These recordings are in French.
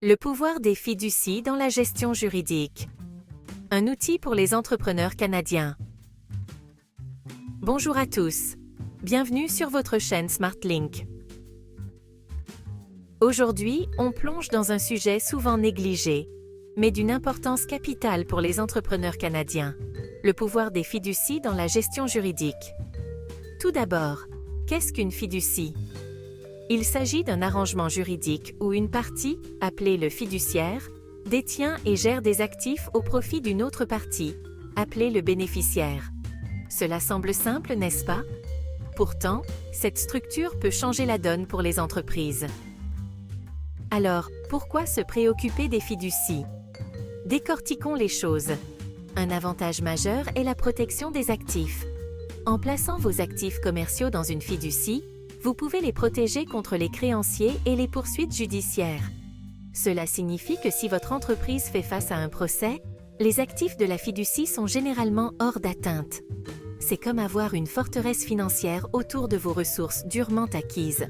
Le pouvoir des fiducies dans la gestion juridique. Un outil pour les entrepreneurs canadiens. Bonjour à tous. Bienvenue sur votre chaîne SmartLink. Aujourd'hui, on plonge dans un sujet souvent négligé, mais d'une importance capitale pour les entrepreneurs canadiens. Le pouvoir des fiducies dans la gestion juridique. Tout d'abord, qu'est-ce qu'une fiducie? Il s'agit d'un arrangement juridique où une partie, appelée le fiduciaire, détient et gère des actifs au profit d'une autre partie, appelée le bénéficiaire. Cela semble simple, n'est-ce pas? Pourtant, cette structure peut changer la donne pour les entreprises. Alors, pourquoi se préoccuper des fiducies? Décortiquons les choses. Un avantage majeur est la protection des actifs. En plaçant vos actifs commerciaux dans une fiducie, vous pouvez les protéger contre les créanciers et les poursuites judiciaires. Cela signifie que si votre entreprise fait face à un procès, les actifs de la fiducie sont généralement hors d'atteinte. C'est comme avoir une forteresse financière autour de vos ressources durement acquises.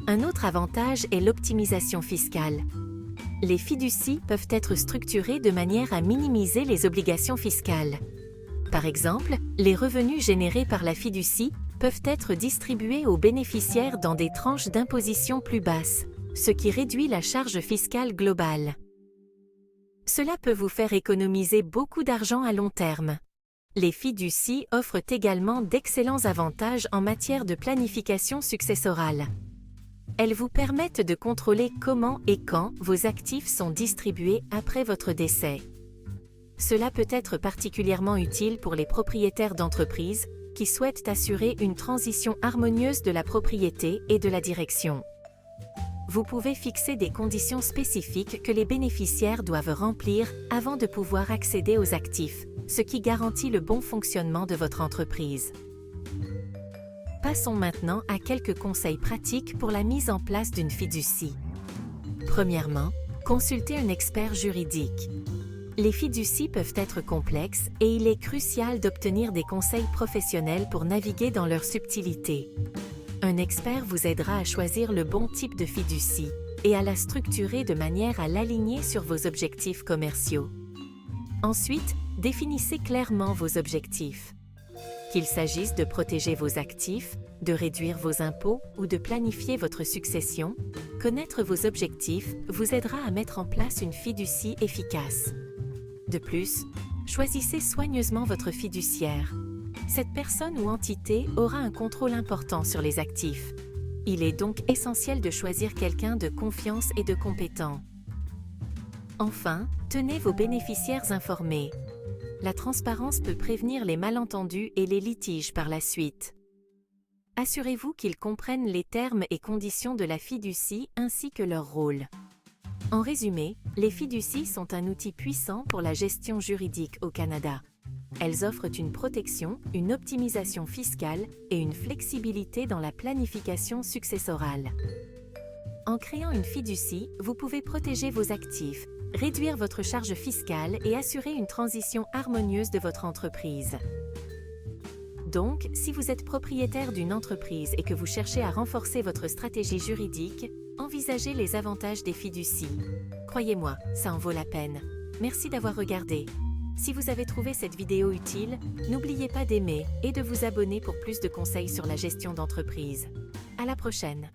Un autre avantage est l'optimisation fiscale. Les fiducies peuvent être structurées de manière à minimiser les obligations fiscales. Par exemple, les revenus générés par la fiducie peuvent être distribués aux bénéficiaires dans des tranches d'imposition plus basses, ce qui réduit la charge fiscale globale. Cela peut vous faire économiser beaucoup d'argent à long terme. Les fiducies offrent également d'excellents avantages en matière de planification successorale. Elles vous permettent de contrôler comment et quand vos actifs sont distribués après votre décès. Cela peut être particulièrement utile pour les propriétaires d'entreprises qui souhaitent assurer une transition harmonieuse de la propriété et de la direction. Vous pouvez fixer des conditions spécifiques que les bénéficiaires doivent remplir avant de pouvoir accéder aux actifs, ce qui garantit le bon fonctionnement de votre entreprise. Passons maintenant à quelques conseils pratiques pour la mise en place d'une fiducie. Premièrement, consultez un expert juridique. Les fiducies peuvent être complexes et il est crucial d'obtenir des conseils professionnels pour naviguer dans leurs subtilités. Un expert vous aidera à choisir le bon type de fiducie et à la structurer de manière à l'aligner sur vos objectifs commerciaux. Ensuite, définissez clairement vos objectifs. Qu'il s'agisse de protéger vos actifs, de réduire vos impôts ou de planifier votre succession, connaître vos objectifs vous aidera à mettre en place une fiducie efficace. De plus, choisissez soigneusement votre fiduciaire. Cette personne ou entité aura un contrôle important sur les actifs. Il est donc essentiel de choisir quelqu'un de confiance et de compétent. Enfin, tenez vos bénéficiaires informés. La transparence peut prévenir les malentendus et les litiges par la suite. Assurez-vous qu'ils comprennent les termes et conditions de la fiducie ainsi que leur rôle. En résumé, les fiducies sont un outil puissant pour la gestion juridique au Canada. Elles offrent une protection, une optimisation fiscale et une flexibilité dans la planification successorale. En créant une fiducie, vous pouvez protéger vos actifs, réduire votre charge fiscale et assurer une transition harmonieuse de votre entreprise. Donc, si vous êtes propriétaire d'une entreprise et que vous cherchez à renforcer votre stratégie juridique, envisagez les avantages des fiducies. Croyez-moi, ça en vaut la peine. Merci d'avoir regardé. Si vous avez trouvé cette vidéo utile, n'oubliez pas d'aimer et de vous abonner pour plus de conseils sur la gestion d'entreprise. À la prochaine!